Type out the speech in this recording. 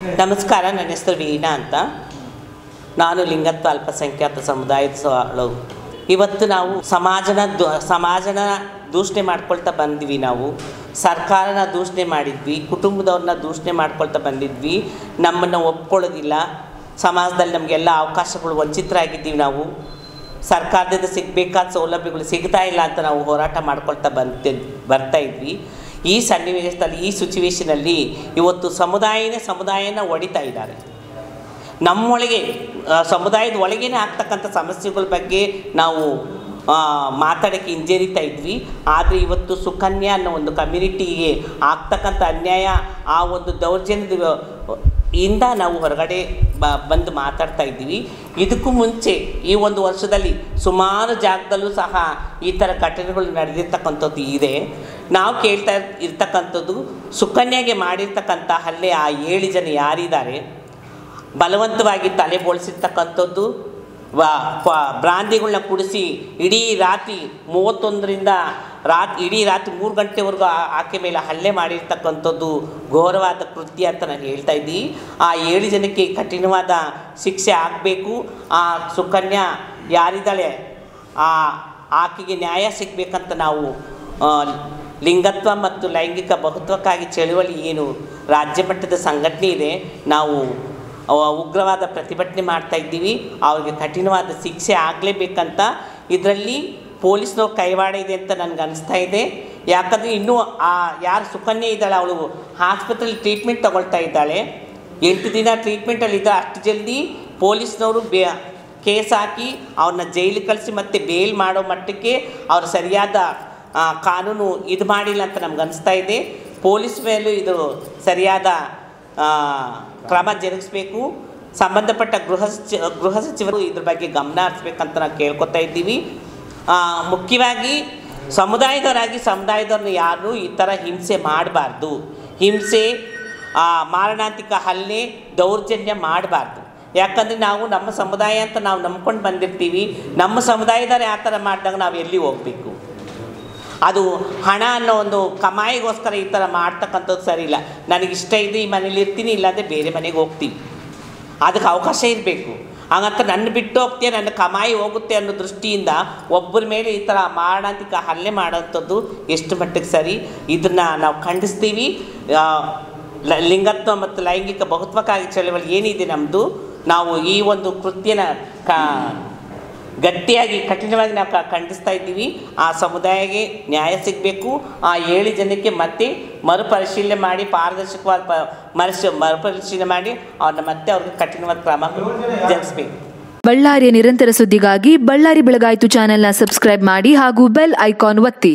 ನಮಸ್ಕಾರ, ನನ್ನ ಹೆಸರು ವೀಣಾ ಅಂತ. ನಾನು ಲಿಂಗತ್ವ ಅಲ್ಪಸಂಖ್ಯಾತ ಸಮುದಾಯದ ಇವತ್ತು ನಾವು ಸಮಾಜನ ದೂಷಣೆ ಮಾಡ್ಕೊಳ್ತಾ ಬಂದ್ವಿ. ನಾವು ಸರ್ಕಾರನ ದೂಷಣೆ ಮಾಡಿದ್ವಿ, ಕುಟುಂಬದವ್ರನ್ನ ದೂಷಣೆ ಮಾಡ್ಕೊಳ್ತಾ ಬಂದಿದ್ವಿ. ನಮ್ಮನ್ನು ಒಪ್ಕೊಳ್ಳೋದಿಲ್ಲ, ಸಮಾಜದಲ್ಲಿ ನಮಗೆಲ್ಲ ಅವಕಾಶಗಳು ವಂಚಿತರಾಗಿದ್ದೀವಿ. ನಾವು ಸರ್ಕಾರದಿಂದ ಸಿಗಬೇಕಾದ ಸೌಲಭ್ಯಗಳು ಸಿಗ್ತಾ ಇಲ್ಲ ಅಂತ ನಾವು ಹೋರಾಟ ಮಾಡ್ಕೊಳ್ತಾ ಬರ್ತಾ ಇದ್ವಿ. ಈ ಸನ್ನಿವೇಶದಲ್ಲಿ, ಈ ಸಿಚುವೇಷನಲ್ಲಿ ಇವತ್ತು ಸಮುದಾಯನ ಹೊಡಿತಾ ಇದ್ದಾರೆ. ನಮ್ಮೊಳಗೆ ಸಮುದಾಯದ ಒಳಗೇ ಆಗ್ತಕ್ಕಂಥ ಸಮಸ್ಯೆಗಳ ಬಗ್ಗೆ ನಾವು ಮಾತಾಡೋಕ್ಕೆ ಹಿಂಜರಿತಾ ಇದ್ವಿ. ಆದರೆ ಇವತ್ತು ಸುಕನ್ಯಾ ಅನ್ನೋ ಒಂದು ಕಮ್ಯುನಿಟಿಗೆ ಆಗ್ತಕ್ಕಂಥ ಅನ್ಯಾಯ, ಆ ಒಂದು ದೌರ್ಜನ್ಯದ ಇಂದ ನಾವು ಹೊರಗಡೆ ಬಂದು ಮಾತಾಡ್ತಾ ಇದ್ದೀವಿ. ಇದಕ್ಕೂ ಮುಂಚೆ ಈ ಒಂದು ವರ್ಷದಲ್ಲಿ ಸುಮಾರು ಜಾಗದಲ್ಲೂ ಸಹ ಈ ಥರ ಘಟನೆಗಳು ನಡೆದಿರ್ತಕ್ಕಂಥದ್ದು ಇದೆ. ನಾವು ಕೇಳ್ತಾ ಇರ್ತಕ್ಕಂಥದ್ದು, ಸುಕನ್ಯಾಗೆ ಮಾಡಿರ್ತಕ್ಕಂಥ ಹಲ್ಲೆ ಆ 7 ಜನ ಯಾರಿದ್ದಾರೆ, ಬಲವಂತವಾಗಿ ತಲೆ ಬೋಳಿಸಿರ್ತಕ್ಕಂಥದ್ದು, ಬ್ರಾಂದಿಗಳನ್ನ ಕುಡಿಸಿ ಇಡೀ ರಾತ್ರಿ 31ರಿಂದ ಇಡೀ ರಾತ್ರಿ 3 ಗಂಟೆವರೆಗೂ ಆಕೆ ಮೇಲೆ ಹಲ್ಲೆ ಮಾಡಿರ್ತಕ್ಕಂಥದ್ದು ಘೋರವಾದ ಕೃತ್ಯ ಅಂತ ನಾನು ಹೇಳ್ತಾ ಇದ್ದೀನಿ. ಆ 7 ಜನಕ್ಕೆ ಕಠಿಣವಾದ ಶಿಕ್ಷೆ ಆಗಬೇಕು. ಆ ಸುಕನ್ಯಾ ಯಾರಿದ್ದಾಳೆ ಆಕೆಗೆ ನ್ಯಾಯ ಸಿಗಬೇಕಂತ ನಾವು ಲಿಂಗತ್ವ ಮತ್ತು ಲೈಂಗಿಕ ಬಹುತ್ವಕ್ಕಾಗಿ ಚಳುವಳಿ ಏನು ರಾಜ್ಯ ಮಟ್ಟದ ಸಂಘಟನೆ ಇದೆ, ನಾವು ಉಗ್ರವಾದ ಪ್ರತಿಭಟನೆ ಮಾಡ್ತಾ ಇದ್ದೀವಿ. ಅವ್ರಿಗೆ ಕಠಿಣವಾದ ಶಿಕ್ಷೆ ಆಗಲೇಬೇಕಂತ. ಇದರಲ್ಲಿ ಪೊಲೀಸ್ನವ್ರು ಕೈವಾಡ ಇದೆ ಅಂತ ನನಗೆ ಅನಿಸ್ತಾ ಇದೆ. ಯಾಕಂದರೆ ಇನ್ನೂ ಯಾರು ಸುಕನ್ಯಾ ಇದ್ದಾಳೆ, ಅವಳು ಆಸ್ಪತ್ರೆಯಲ್ಲಿ ಟ್ರೀಟ್ಮೆಂಟ್ ತಗೊಳ್ತಾ ಇದ್ದಾಳೆ. 8 ದಿನ ಟ್ರೀಟ್ಮೆಂಟಲ್ಲಿದ್ದ. ಅಷ್ಟು ಜಲ್ದಿ ಪೊಲೀಸ್ನವರು ಕೇಸ್ ಹಾಕಿ ಅವ್ರನ್ನ ಜೈಲಿಗೆ ಕಳಿಸಿ ಮತ್ತೆ ಬೇಲ್ ಮಾಡೋ ಮಟ್ಟಕ್ಕೆ ಅವ್ರು ಸರಿಯಾದ ಕಾನೂನು ಇದು ಮಾಡಿಲ್ಲ ಅಂತ ನಮ್ಗೆ ಅನಿಸ್ತಾ ಇದೆ. ಪೊಲೀಸ್ ಮೇಲೂ ಇದು ಸರಿಯಾದ ಕ್ರಮ ಜರುಗಿಸ್ಬೇಕು. ಸಂಬಂಧಪಟ್ಟ ಗೃಹ ಸಚಿವರು ಇದ್ರ ಬಗ್ಗೆ ಗಮನ ಹರಿಸ್ಬೇಕಂತ ನಾವು ಕೇಳ್ಕೊತಾ ಇದ್ದೀವಿ. ಮುಖ್ಯವಾಗಿ ಸಮುದಾಯದವ್ರನ್ನ ಯಾರು ಈ ಥರ ಹಿಂಸೆ ಮಾಡಬಾರ್ದು. ಹಿಂಸೆ, ಮಾರಣಾಂತಿಕ ಹಲ್ಲೆ, ದೌರ್ಜನ್ಯ ಮಾಡಬಾರ್ದು. ಯಾಕಂದರೆ ನಾವು ನಮ್ಮ ಸಮುದಾಯ ಅಂತ ನಾವು ನಂಬ್ಕೊಂಡು ಬಂದಿರ್ತೀವಿ. ನಮ್ಮ ಸಮುದಾಯದವ್ರು ಆ ಥರ ಮಾಡಿದಾಗ ನಾವು ಎಲ್ಲಿ ಹೋಗಬೇಕು? ಅದು ಹಣ ಅನ್ನೋ ಒಂದು ಕಮಾಯಿಗೋಸ್ಕರ ಈ ಥರ ಮಾಡ್ತಕ್ಕಂಥದ್ದು ಸರಿ ಇಲ್ಲ. ನನಗಿಷ್ಟ ಇದೆ, ಈ ಮನೇಲಿ ಇರ್ತೀನಿ, ಇಲ್ಲಾಂದರೆ ಬೇರೆ ಮನೆಗೆ ಹೋಗ್ತೀವಿ. ಅದಕ್ಕೆ ಅವಕಾಶ ಇರಬೇಕು. ಹಾಗಂತ ನನ್ನ ಬಿಟ್ಟು ಹೋಗ್ತೀಯ, ನನ್ನ ಕಮಾಯಿ ಹೋಗುತ್ತೆ ಅನ್ನೋ ದೃಷ್ಟಿಯಿಂದ ಒಬ್ಬರ ಮೇಲೆ ಈ ಥರ ಮಾರಣಾಂತಿಕ ಹಲ್ಲೆ ಮಾಡೋಂಥದ್ದು ಎಷ್ಟು ಮಟ್ಟಿಗೆ ಸರಿ, ಇದನ್ನು ನಾವು ಖಂಡಿಸ್ತೀವಿ. ಲಿಂಗತ್ವ ಮತ್ತು ಲೈಂಗಿಕ ಬಹುತ್ವಕ್ಕಾಗಿ ಚಳವಳಿ ಏನಿದೆ ನಮ್ಮದು, ನಾವು ಈ ಒಂದು ಕೃತ್ಯನ ಗಟ್ಟಿಯಾಗಿ ಕಠಿಣವಾಗಿ ನಾವು ಖಂಡಿಸ್ತಾ ಇದ್ದೀವಿ. ಆ ಸಮುದಾಯಕ್ಕೆ ನ್ಯಾಯ ಸಿಗಬೇಕು. ಆ 7 ಜನಕ್ಕೆ ಮತ್ತೆ ಮರುಪರಿಶೀಲನೆ ಮಾಡಿ, ಪಾರದರ್ಶಕವಾದ ಮರುಪರಿಶೀಲನೆ ಮಾಡಿ ಅವ್ರನ್ನ ಮತ್ತೆ ಅವ್ರಿಗೆ ಕಠಿಣವಾದ ಕ್ರಮ ಜರುಗಿಸಬೇಕು. ಬಳ್ಳಾರಿಯ ನಿರಂತರ ಸುದ್ದಿಗಾಗಿ ಬಳ್ಳಾರಿ ಬೆಳಗಾಯಿತು ಚಾನೆಲ್ನ ಸಬ್ಸ್ಕ್ರೈಬ್ ಮಾಡಿ ಹಾಗೂ ಬೆಲ್ ಐಕಾನ್ ಒತ್ತಿ.